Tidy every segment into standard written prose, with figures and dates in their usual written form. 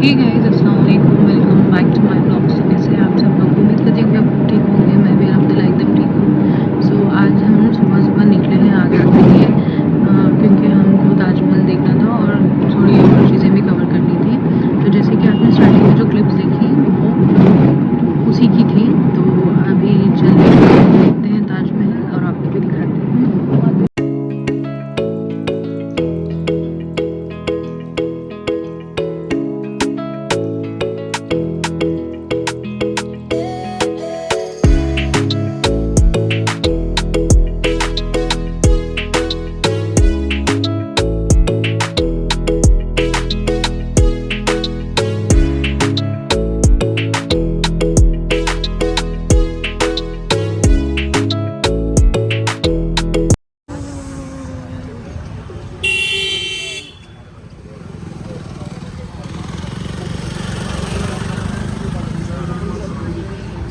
हे guys, अस्सलाम वालेकुम, welcome back to my blog. तो कैसे हैं आप सब लोग? उम्मीद करती हूँ कि आप ठीक होंगे। मैं भी अलहमदुलिल्लाह एकदम ठीक हूँ। सो आज हम सुबह सुबह निकले हैं आगरा के लिए, क्योंकि हमको ताजमहल देखना था और थोड़ी और चीज़ें भी कवर करनी थी। तो जैसे कि आपने स्टार्टिंग में जो क्लिप्स देखी वो उसी की थी। तो अभी चलिए देखते हैं ताजमहल और आपको भी दिखाते हैं।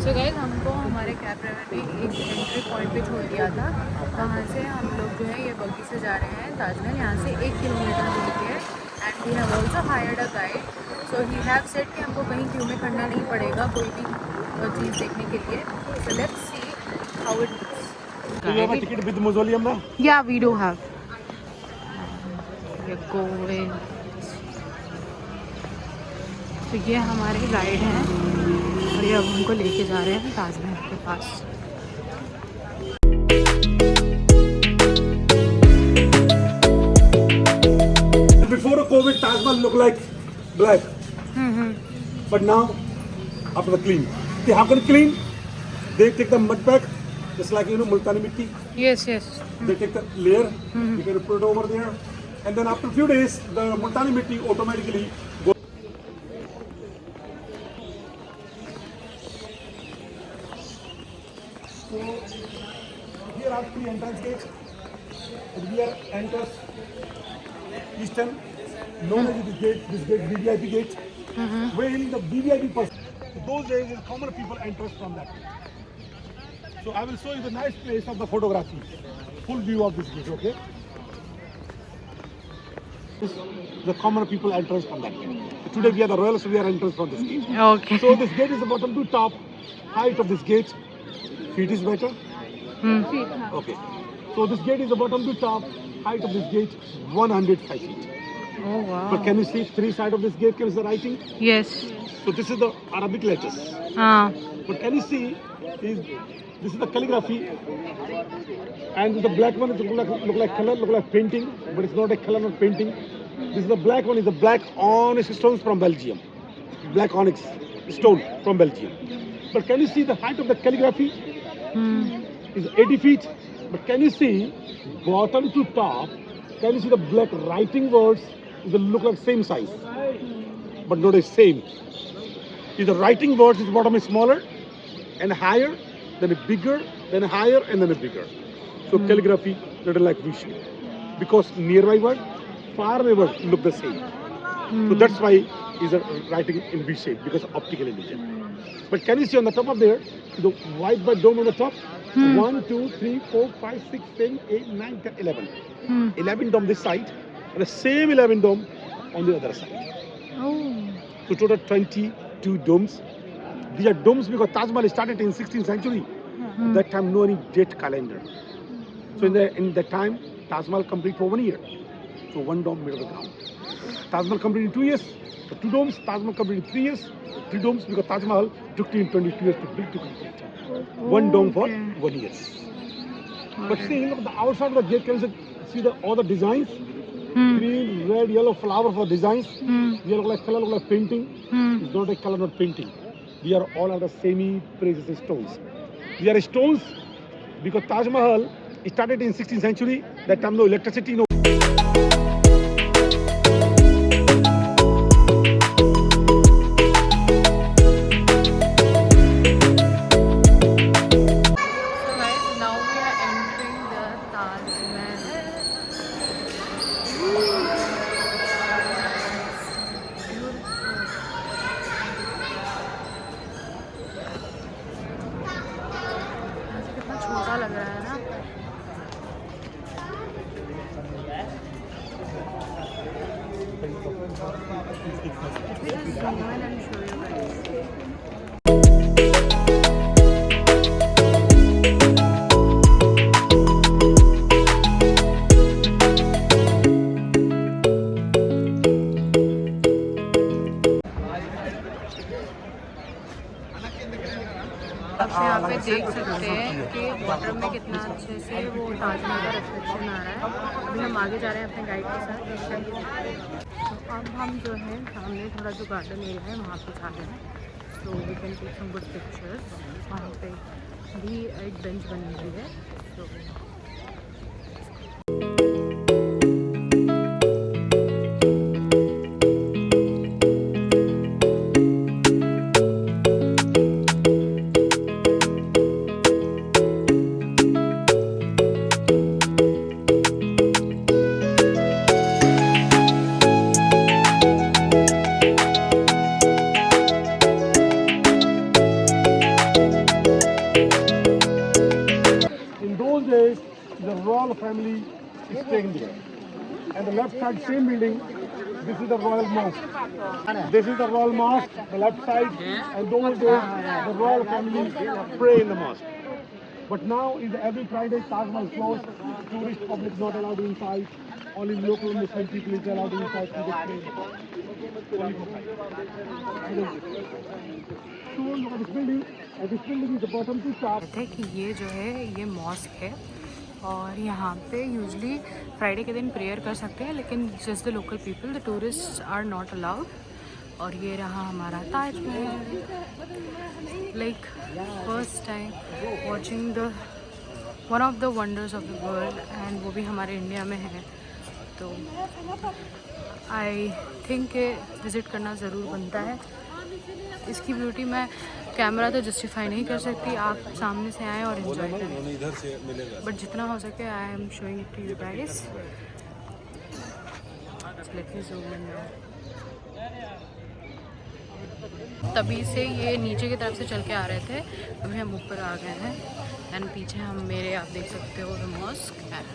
सो गाइस, हमको हमारे कैब ड्राइवर ने एक एंट्री पॉइंट पे छोड़ दिया था। वहाँ से हम लोग जो है ये बग्गी से जा रहे हैं ताजमहल। यहाँ से 1 किलोमीटर दूर पे है and we have also hired a guide. So he have said कि हमको कहीं क्यू में खड़ना नहीं पड़ेगा कोई भी चीज़ देखने के लिए। So let's see how it Do you have a ticket with mausoleum now? या वी डू हैव गोइंग। तो ये हमारे गाइड हैं और ये अब हमको लेके जा रहे हैं ताजमहल के पास। Before COVID, Taj Mahal looked like black. But now, after the clean, how can clean? They take the mud pack, just like multani mitti. Yes, yes. They take the layer, you can put it over there, and then after a few days, the multani mitti automatically goes. So here are 3 entrance gates. And here enters Eastern, known as this gate VVIP gate. When the VVIP person, those days the common people enters from that. So I will show you the nice place of the photography, full view of this gate. Okay. The common people enters from that gate. So today we are the royals, so we are enters from this gate. Okay. So this gate is the bottom to top height of this gate. Feet is better. Okay. So this gate is the bottom to top height of this gate 105 feet. Oh wow. But can you see 3 sides of this gate? Can you see the writing? Yes. So this is the Arabic letters. But can you see this is the calligraphy, and the black one is look like color, look like painting, but it's not a color, not painting. This is the black one, is the black onyx stones from Belgium. Black onyx stone from Belgium. But can you see the height of the calligraphy? Is 80 feet. But can you see bottom to top? Can you see the black writing words? They look like same size, but not the same. Is the writing words is bottom is smaller and higher, then a bigger, then a higher, and then a bigger. So calligraphy little like V shape, because nearby word, far away word look the same. So that's why is a writing in V shape, because of optical illusion. But can you see on the top of there the white bird dome on the top? 1, 2, 3, 4, 5, 6, 7, 8, 9, 10, 11. 11 dome this side, and the same 11 dome on the other side. Oh. So total 22 domes. These are domes because Taj Mahal started in 16th century. That time no any date calendar. So in that time Taj Mahal complete for 1 year. So 1 dome made of the ground. Taj Mahal complete in 2 years. So 2 domes. Taj Mahal complete in 3 years. 3 domes because Taj Mahal took 22 years to build to complete. 1 dome for 1 year. But see, look at the outside of the gate. Can you see all the designs? Green, red, yellow flower for designs. They look like color, look like painting. It's not a color, not painting. We are all are the semi-precious stones. They are stones because Taj Mahal started in 16th century. That time no electricity, no. छोटा लग रहा है ना। आप यहाँ पे देख सकते हैं कि वाटर में कितना अच्छे से वो ताजमहल का रिफ्लेक्शन आ रहा है। अभी हम आगे जा रहे हैं अपने गाइड के साथ। तो अब हम जो है सामने थोड़ा जो गार्डन एरिया है वहाँ पे जा रहे हैं। So we can take some good pictures. वहाँ पे भी एक बेंच बनी हुई है। तो the royal family is staying there. And the left side, same building, this is the royal mosque. This is the royal mosque, the left side, and those days the royal family pray in the mosque. But now is every Friday Taj Mahal closed, tourist public not allowed inside, only local Muslim people is allowed inside to pray. Only for Friday. So look at this building, and this building is the bottom to top. कि ये जो है ये mask है और यहाँ पे usually Friday के दिन प्रेयर कर सकते हैं, लेकिन just the local people, the tourist are not allowed. और ये रहा हमारा Taj Mahal, like first time watching the one of the wonders of the world, and वो भी हमारे इंडिया में है। तो आई थिंक विज़िट करना ज़रूर बनता है। इसकी ब्यूटी मैं कैमरा तो जस्टिफाई नहीं कर सकती, आप सामने से आएँ और एंजॉय करें, बट जितना हो सके I am showing it to you guys. Let me zoom in. तभी से ये नीचे की तरफ से चल के आ रहे थे, अभी हम ऊपर आ गए हैं। एंड पीछे हम मेरे आप देख सकते हो the mosque, and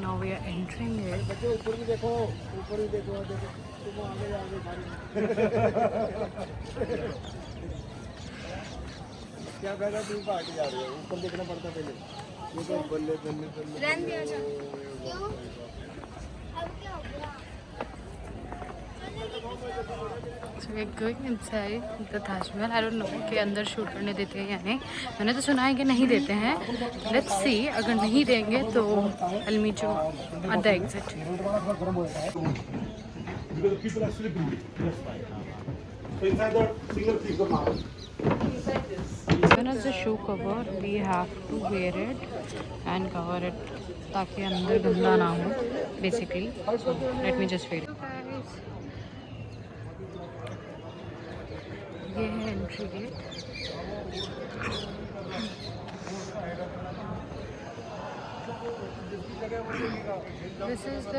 now we are entering it. बच्चे ऊपर भी देखो, ऊपर भी देखो, देखो तुम आगे आगे क्या फायदा, तुम पार्टी जा रहे हो, ऊपर देखना पड़ता पहले। ये तो बल्ले बल्ले बल्ले So we're going inside the Taj Mahal. I don't know कि अंदर शूट करने देते हैं या नहीं। मैंने तो सुना है कि नहीं देते हैं। Let's see, अगर नहीं देंगे तो I'll meet you at the exit. Because the people are sleeping. Yes, right. So inside the single piece of marble. When is the shoe cover? We have to wear it and cover it ताकि अंदर गंदा ना हो, basically. So let me just wear it. ये है entry gate. This is the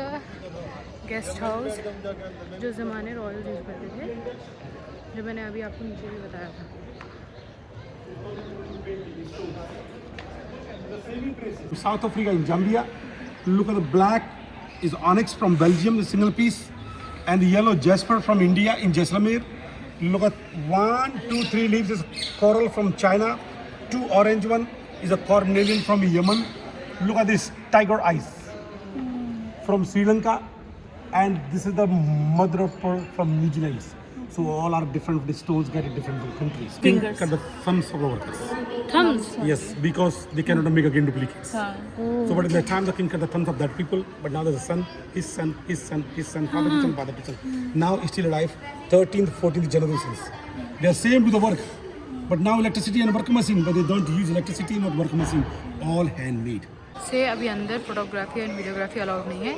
guest house जो ज़माने Royals use करते थे, जो मैंने अभी आपको नीचे भी बताया था। South Africa in Zambia, look at the black is onyx from Belgium, the single piece, and the yellow jasper from India in Jaisalmer. Look at 1, 2, 3 leaves is coral from China. 2 orange one is a cornelian from Yemen. Look at this tiger eyes from Sri Lanka, and this is the mother of pearl from New Zealand. So all are different. The stones get in different countries. Fingers. King cut the thumbs of the workers. Thumbs? Yes, because they cannot make again duplicates. So but in the time the king cut the thumbs of that people, but now there's a son, his son, his son, his son, father to son, father to son. Now he's still alive, 13th, 14th generations. They are same to the work, but now electricity and work machine, but they don't use electricity not work machine, all handmade. से अभी अंदर photography and videography allowed नहीं है।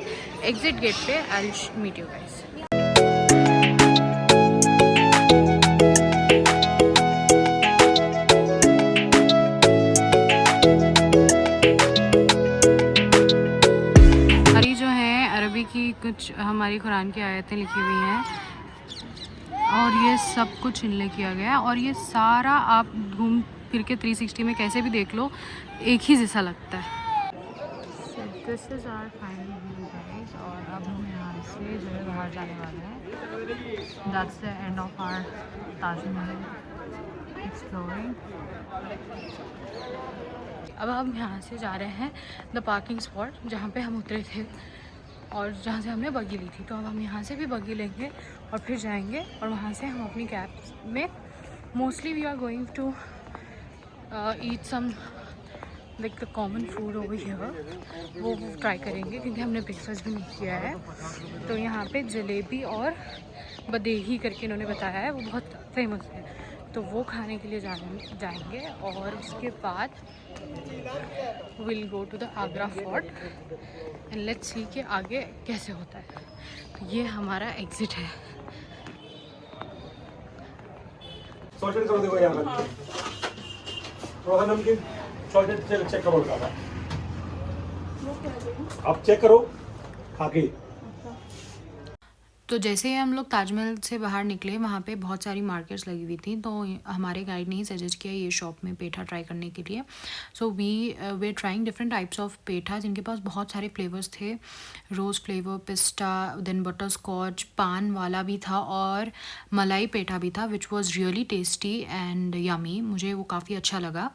Exit gate पे I will meet you guys. की कुछ हमारी कुरान की आयतें लिखी हुई हैं और ये सब कुछ इनले किया गया है, और ये सारा आप घूम फिर के 360 में कैसे भी देख लो एक ही जैसा लगता है। This is our final view guys, और अब हम यहाँ से जो है बाहर जाने वाले हैं। That's the end of our Taj Mahal exploring. अब हम यहाँ से जा रहे हैं द पार्किंग स्पॉट जहाँ पे हम उतरे थे और जहाँ से हमने बग्गी ली थी। तो अब हम यहाँ से भी बग्गी लेंगे और फिर जाएंगे, और वहाँ से हम अपनी कैब में mostly we are going to eat some like the common food over here, वो ट्राई करेंगे क्योंकि हमने ब्रेकफास्ट भी नहीं किया है। तो यहाँ पे जलेबी और बदेही करके इन्होंने बताया है, वो बहुत फेमस है, तो वो खाने के लिए जाएंगे। और उसके बाद will go to the Agra fort and let's see कि आगे कैसे होता है। तो ये हमारा एग्जिट है। सॉल्टेड कर दो यहाँ पर, थोड़ा सा नमकीन सॉल्टेड चेक करो दादा, आप चेक करो खा के। तो जैसे ही हम लोग ताजमहल से बाहर निकले, वहाँ पे बहुत सारी मार्केट्स लगी हुई थी, तो हमारे गाइड ने ही सजेस्ट किया ये शॉप में पेठा ट्राई करने के लिए। So we trying different types of petha, जिनके पास बहुत सारे फ्लेवर्स थे, रोज़ फ्लेवर, पिस्ता, देन बटर स्कॉच, पान वाला भी था और मलाई पेठा भी था, which was really tasty and yummy. मुझे वो काफ़ी अच्छा लगा।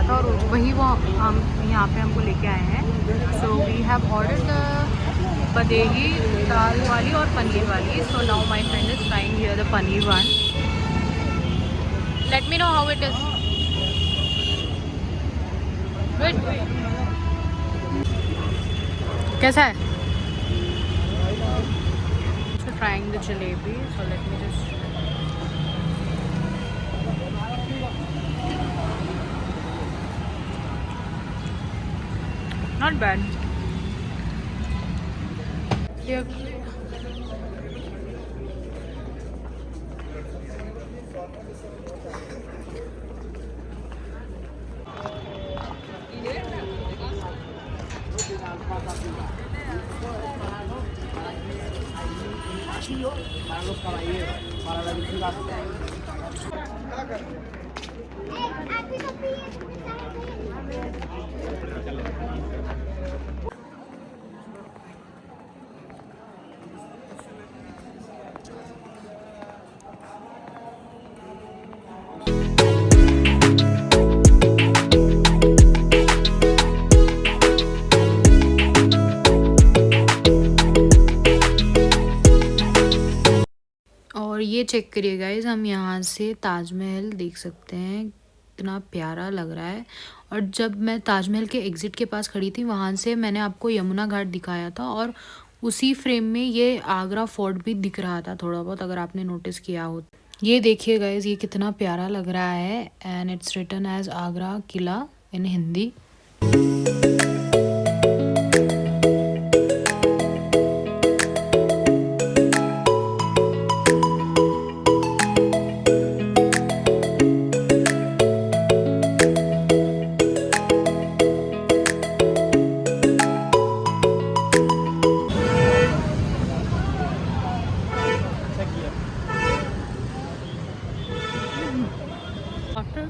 और वही वो हम यहाँ पे हमको लेके आए हैं। So we have order the bedai दाल वाली और पनीर वाली। So now my friend is trying here the paneer one. Let me know how it is. Good, कैसा है? So trying the jalebi. So let me just not bad. Yeah. और ये check करिए गाइस, हम यहाँ से ताजमहल देख सकते हैं, इतना प्यारा लग रहा है। और जब मैं ताजमहल के एग्ज़िट के पास खड़ी थी, वहाँ से मैंने आपको यमुना घाट दिखाया था, और उसी फ्रेम में ये आगरा फोर्ट भी दिख रहा था थोड़ा बहुत, अगर आपने नोटिस किया हो। ये देखिए गाइस, ये कितना प्यारा लग रहा है, and it's written as Agra Kila in Hindi.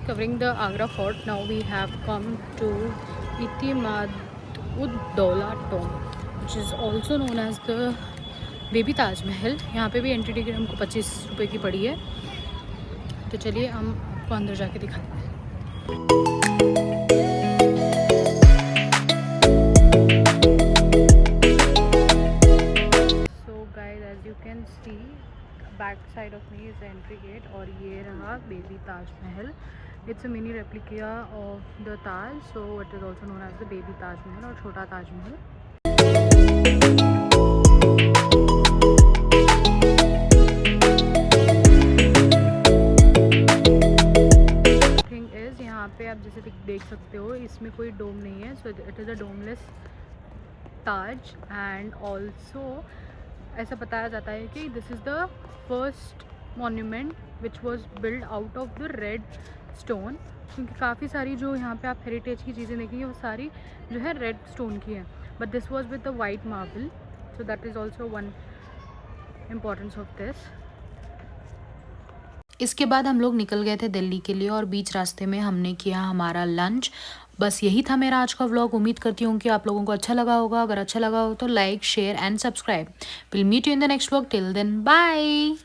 Covering the Agra fort, now we have come to Itimaad-ud-Daula tomb, which is also known as the baby Taj Mahal. यहाँ पे भी एंट्री टिकट हमको 25 रुपये की पड़ी है। तो चलिए हम आपको अंदर जाके दिखाते हैं। So guys, as you can see, back side of me is the entry gate, और ये रहा baby Taj Mahal. It's a mini replica of the Taj, so it is also known as the baby Taj Mahal और छोटा Taj Mahal. Thing is, यहाँ पे आप जैसे देख सकते हो, इसमें कोई डोम नहीं है, so it is a domeless Taj. And also ऐसा बताया जाता है कि this is the first monument which was build out of the red stone, क्योंकि काफ़ी सारी जो यहाँ पे आप हेरिटेज की चीज़ें देखेंगे वो सारी जो है रेड स्टोन की है। but this was with the white marble, so that is also one importance of this. इसके बाद हम लोग निकल गए थे दिल्ली के लिए और बीच रास्ते में हमने किया हमारा लंच. बस यही था मेरा आज का व्लॉग. उम्मीद करती हूँ कि आप लोगों को अच्छा लगा होगा. अगर अच्छा लगा हो तो like, share and subscribe. Will meet you in the next vlog. Till then bye.